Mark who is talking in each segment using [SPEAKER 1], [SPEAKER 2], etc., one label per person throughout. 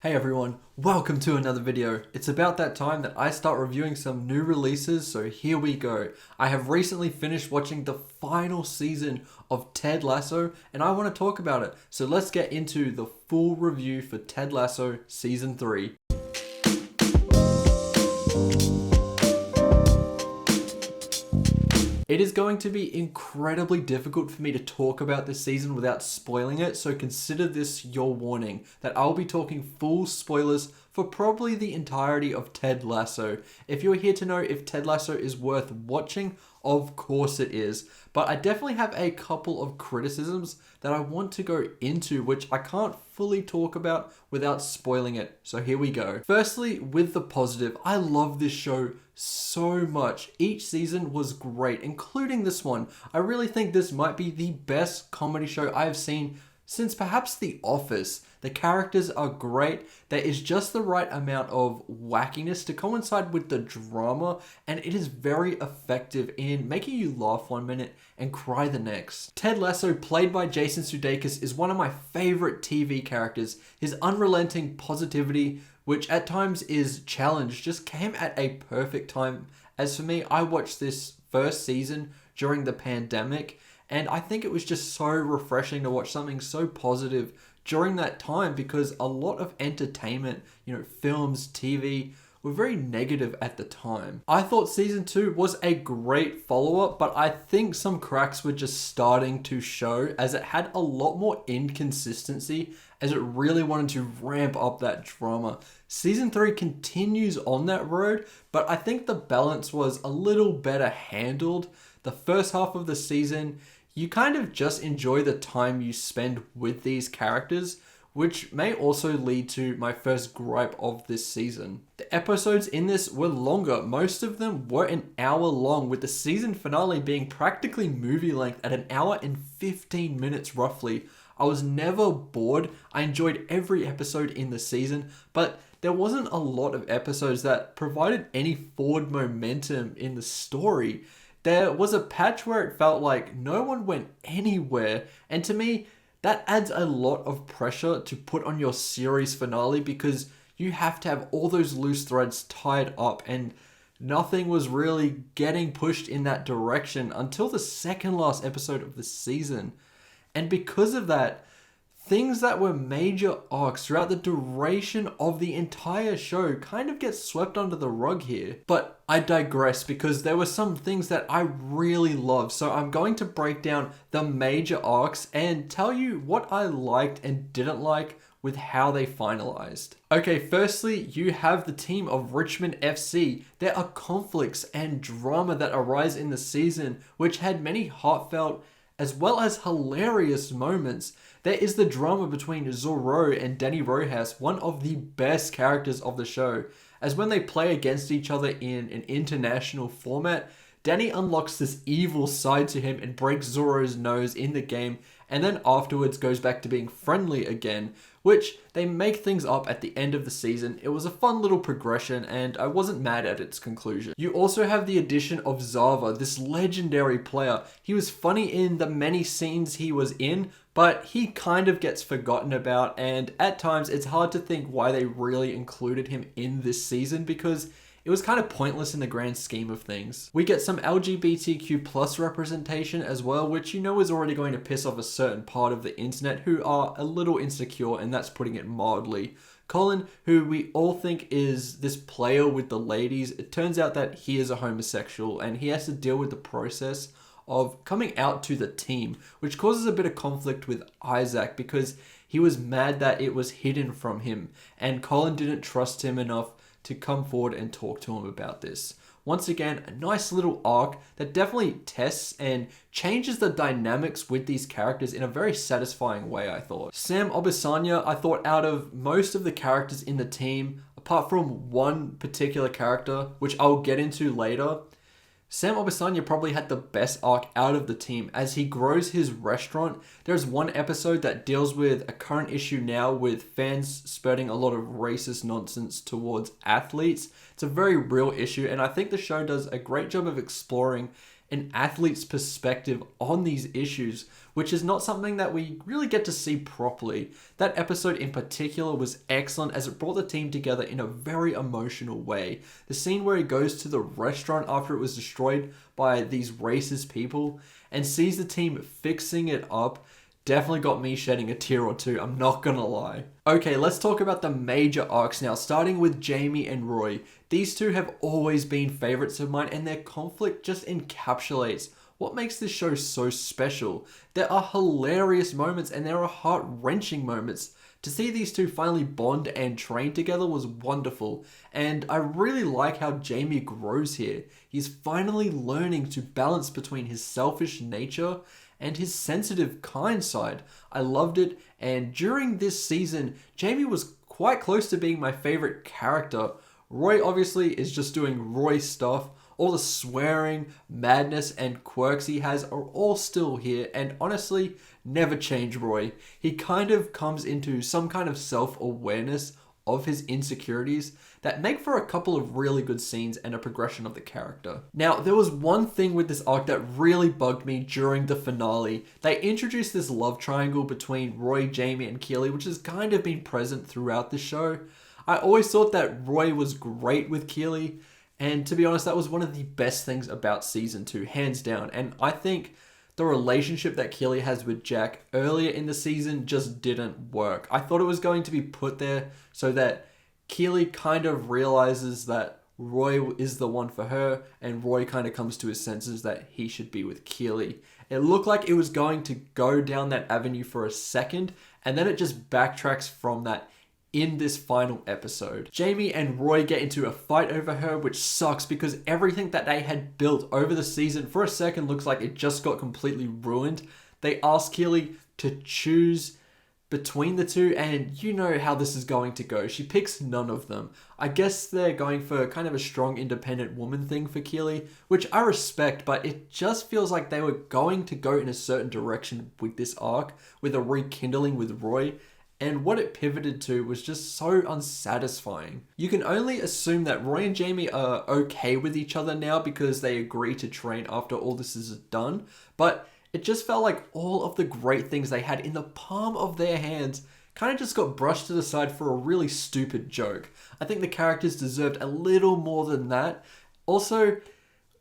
[SPEAKER 1] Hey everyone, welcome to another video. It's about that time that I start reviewing some new releases, so here we go. I have recently finished watching the final season of Ted Lasso and I want to talk about it. So let's get into the full review for Ted Lasso Season 3. It is going to be incredibly difficult for me to talk about this season without spoiling it, so consider this your warning that I'll be talking full spoilers for probably the entirety of Ted Lasso. If you're here to know if Ted Lasso is worth watching, of course it is. But I definitely have a couple of criticisms that I want to go into, which I can't fully talk about without spoiling it. So here we go. Firstly, with the positive, I love this show so much. Each season was great, including this one. I really think this might be the best comedy show I have seen since perhaps The Office. The characters are great. There is just the right amount of wackiness to coincide with the drama, and it is very effective in making you laugh one minute and cry the next. Ted Lasso, played by Jason Sudeikis, is one of my favorite TV characters. His unrelenting positivity, which at times is challenged, just came at a perfect time. As for me, I watched this first season during the pandemic, and I think it was just so refreshing to watch something so positive during that time, because a lot of entertainment, films, TV, were very negative at the time. I thought season 2 was a great follow-up, but I think some cracks were just starting to show, as it had a lot more inconsistency, as it really wanted to ramp up that drama. Season 3 continues on that road, but I think the balance was a little better handled. The first half of the season, you kind of just enjoy the time you spend with these characters, which may also lead to my first gripe of this season. The episodes in this were longer. Most of them were an hour long, with the season finale being practically movie length at an hour and 15 minutes roughly. I was never bored. I enjoyed every episode in the season, but there wasn't a lot of episodes that provided any forward momentum in the story. There was a patch where it felt like no one went anywhere, and to me, that adds a lot of pressure to put on your series finale, because you have to have all those loose threads tied up, and nothing was really getting pushed in that direction until the second last episode of the season. And because of that, things that were major arcs throughout the duration of the entire show kind of get swept under the rug here. But I digress, because there were some things that I really loved. So I'm going to break down the major arcs and tell you what I liked and didn't like with how they finalized. Okay, firstly, you have the team of Richmond FC. There are conflicts and drama that arise in the season, which had many heartfelt as well as hilarious moments. There is the drama between Zorro and Danny Rojas, one of the best characters of the show, as when they play against each other in an international format, Danny unlocks this evil side to him and breaks Zorro's nose in the game, and then afterwards goes back to being friendly again, which they make things up at the end of the season. It was a fun little progression, and I wasn't mad at its conclusion. You also have the addition of Zava, this legendary player. He was funny in the many scenes he was in, but he kind of gets forgotten about, and at times it's hard to think why they really included him in this season, because it was kind of pointless in the grand scheme of things. We get some LGBTQ plus representation as well, which is already going to piss off a certain part of the internet who are a little insecure, and that's putting it mildly. Colin, who we all think is this player with the ladies, it turns out that he is a homosexual, and he has to deal with the process of coming out to the team, which causes a bit of conflict with Isaac, because he was mad that it was hidden from him, and Colin didn't trust him enough to come forward and talk to him about this. Once again, a nice little arc that definitely tests and changes the dynamics with these characters in a very satisfying way, I thought. Sam Obisanya, I thought out of most of the characters in the team, apart from one particular character, which I'll get into later, Sam Obisanya probably had the best arc out of the team as he grows his restaurant. There's one episode that deals with a current issue now with fans spurting a lot of racist nonsense towards athletes. It's a very real issue, and I think the show does a great job of exploring an athlete's perspective on these issues, which is not something that we really get to see properly. That episode in particular was excellent as it brought the team together in a very emotional way. The scene where he goes to the restaurant after it was destroyed by these racist people and sees the team fixing it up definitely got me shedding a tear or two, I'm not gonna lie. Okay, let's talk about the major arcs now, starting with Jamie and Roy. These two have always been favorites of mine, and their conflict just encapsulates what makes this show so special. There are hilarious moments and there are heart-wrenching moments. To see these two finally bond and train together was wonderful, and I really like how Jamie grows here. He's finally learning to balance between his selfish nature and his sensitive, kind side. I loved it, and during this season, Jamie was quite close to being my favorite character. Roy obviously is just doing Roy stuff. All the swearing, madness, and quirks he has are all still here, and honestly, never change Roy. He kind of comes into some kind of self-awareness of his insecurities that make for a couple of really good scenes and a progression of the character. Now, there was one thing with this arc that really bugged me during the finale. They introduced this love triangle between Roy, Jamie, and Keely, which has kind of been present throughout the show. I always thought that Roy was great with Keely, and to be honest, that was one of the best things about season 2, hands down. And I think the relationship that Keely has with Jack earlier in the season just didn't work. I thought it was going to be put there so that Keely kind of realizes that Roy is the one for her, and Roy kind of comes to his senses that he should be with Keely. It looked like it was going to go down that avenue for a second, and then it just backtracks from that in this final episode. Jamie and Roy get into a fight over her, which sucks because everything that they had built over the season for a second looks like it just got completely ruined. They ask Keely to choose between the two, and you know how this is going to go. She picks none of them. I guess they're going for kind of a strong independent woman thing for Keely, which I respect, but it just feels like they were going to go in a certain direction with this arc, with a rekindling with Roy, and what it pivoted to was just so unsatisfying. You can only assume that Roy and Jamie are okay with each other now because they agree to train after all this is done, but it just felt like all of the great things they had in the palm of their hands kind of just got brushed to the side for a really stupid joke. I think the characters deserved a little more than that. Also,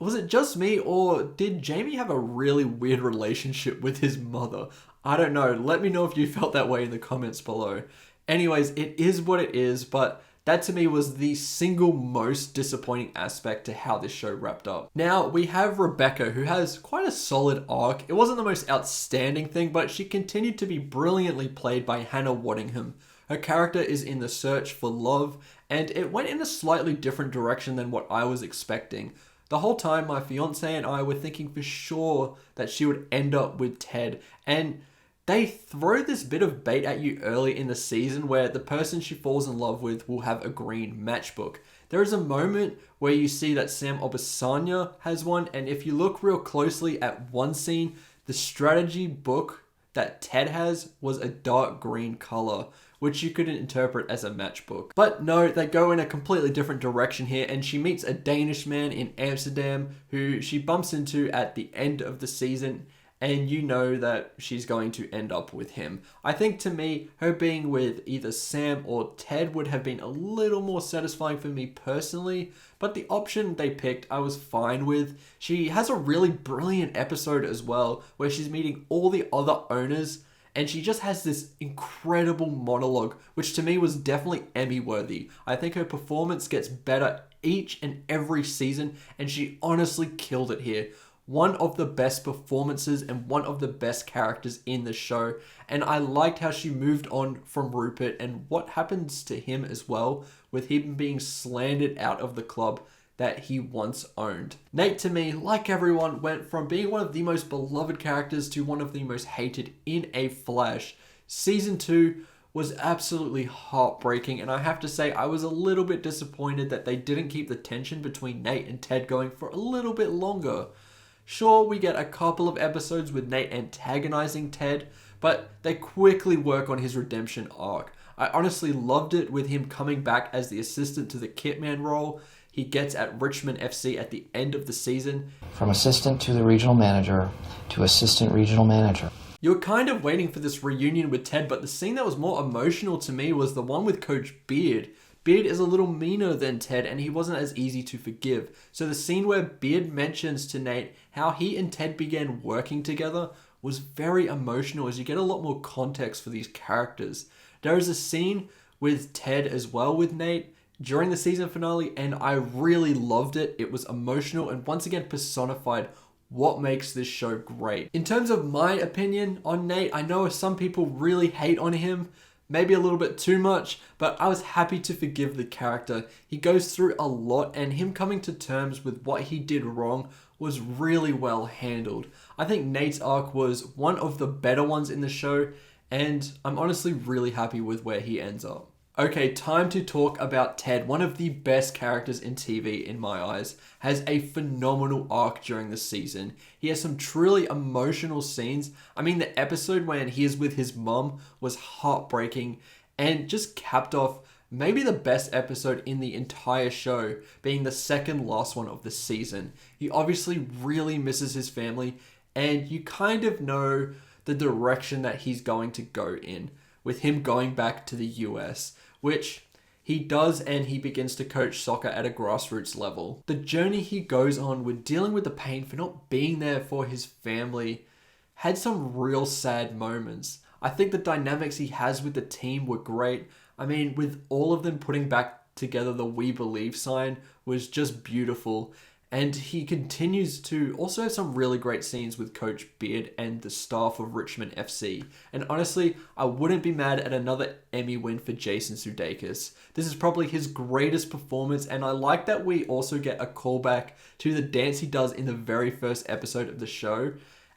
[SPEAKER 1] was it just me, or did Jamie have a really weird relationship with his mother? I don't know. Let me know if you felt that way in the comments below. Anyways, it is what it is, but that to me was the single most disappointing aspect to how this show wrapped up. Now, we have Rebecca, who has quite a solid arc. It wasn't the most outstanding thing, but she continued to be brilliantly played by Hannah Waddingham. Her character is in the search for love, and it went in a slightly different direction than what I was expecting. The whole time, my fiance and I were thinking for sure that she would end up with Ted, and they throw this bit of bait at you early in the season where the person she falls in love with will have a green matchbook. There is a moment where you see that Sam Obisanya has one, and if you look real closely at one scene, the strategy book that Ted has was a dark green color, which you could interpret as a matchbook. But no, they go in a completely different direction here, and she meets a Danish man in Amsterdam who she bumps into at the end of the season, and you know that she's going to end up with him. I think to me, her being with either Sam or Ted would have been a little more satisfying for me personally, but the option they picked I was fine with. She has a really brilliant episode as well, where she's meeting all the other owners, and she just has this incredible monologue, which to me was definitely Emmy worthy. I think her performance gets better each and every season, and she honestly killed it here. One of the best performances and one of the best characters in the show, and I liked how she moved on from Rupert and what happens to him as well, with him being slandered out of the club that he once owned. Nate, to me, like everyone, went from being one of the most beloved characters to one of the most hated in a flash. Season 2 was absolutely heartbreaking, and I have to say I was a little bit disappointed that they didn't keep the tension between Nate and Ted going for a little bit longer. Sure, we get a couple of episodes with Nate antagonizing Ted, but they quickly work on his redemption arc. I honestly loved it with him coming back as the assistant to the Kitman role. he gets at Richmond FC at the end of the season.
[SPEAKER 2] From assistant to the regional manager to assistant regional manager.
[SPEAKER 1] You were kind of waiting for this reunion with Ted, but the scene that was more emotional to me was the one with Coach Beard. Beard is a little meaner than Ted, and he wasn't as easy to forgive. So the scene where Beard mentions to Nate how he and Ted began working together was very emotional, as you get a lot more context for these characters. There is a scene with Ted as well with Nate during the season finale, and I really loved it. It was emotional and once again personified what makes this show great. In terms of my opinion on Nate, I know some people really hate on him, maybe a little bit too much, but I was happy to forgive the character. He goes through a lot, and him coming to terms with what he did wrong was really well handled. I think Nate's arc was one of the better ones in the show, and I'm honestly really happy with where he ends up. Okay, time to talk about Ted. One of the best characters in TV in my eyes, has a phenomenal arc during the season. He has some truly emotional scenes. I mean, the episode when he is with his mum was heartbreaking and just capped off maybe the best episode in the entire show, being the second last one of the season. He obviously really misses his family, and you kind of know the direction that he's going to go in, with him going back to the US, which he does, and he begins to coach soccer at a grassroots level. The journey he goes on with dealing with the pain for not being there for his family had some real sad moments. I think the dynamics he has with the team were great. I mean, with all of them putting back together the We Believe sign was just beautiful. And he continues to also have some really great scenes with Coach Beard and the staff of Richmond FC. And honestly, I wouldn't be mad at another Emmy win for Jason Sudeikis. This is probably his greatest performance, and I like that we also get a callback to the dance he does in the very first episode of the show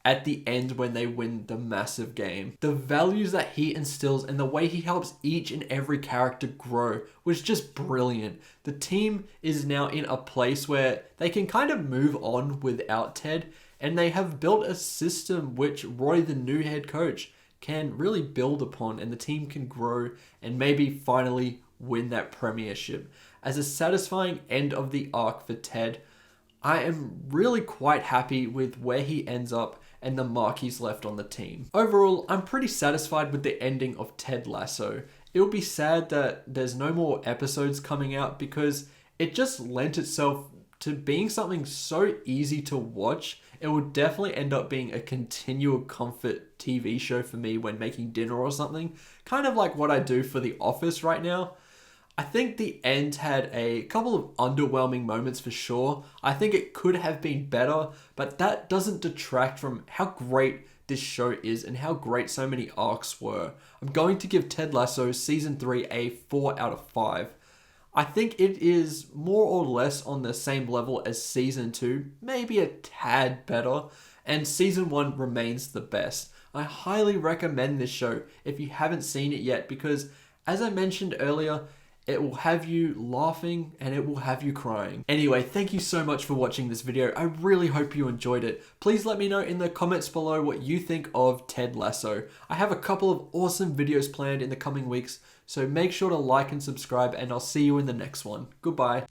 [SPEAKER 1] at the end when they win the massive game. The values that he instills and the way he helps each and every character grow was just brilliant. The team is now in a place where they can kind of move on without Ted, and they have built a system which Roy, the new head coach, can really build upon, and the team can grow and maybe finally win that premiership. As a satisfying end of the arc for Ted, I am really quite happy with where he ends up and the mark he's left on the team. Overall, I'm pretty satisfied with the ending of Ted Lasso. It'll be sad that there's no more episodes coming out, because it just lent itself to being something so easy to watch. It would definitely end up being a continual comfort TV show for me when making dinner or something, kind of like what I do for The Office right now. I think the end had a couple of underwhelming moments for sure. I think it could have been better, but that doesn't detract from how great this show is and how great so many arcs were. I'm going to give Ted Lasso Season 3 a 4 out of 5. I think it is more or less on the same level as Season 2, maybe a tad better, and Season 1 remains the best. I highly recommend this show if you haven't seen it yet, because as I mentioned earlier, it will have you laughing and it will have you crying. Anyway, thank you so much for watching this video. I really hope you enjoyed it. Please let me know in the comments below what you think of Ted Lasso. I have a couple of awesome videos planned in the coming weeks, so make sure to like and subscribe, and I'll see you in the next one. Goodbye.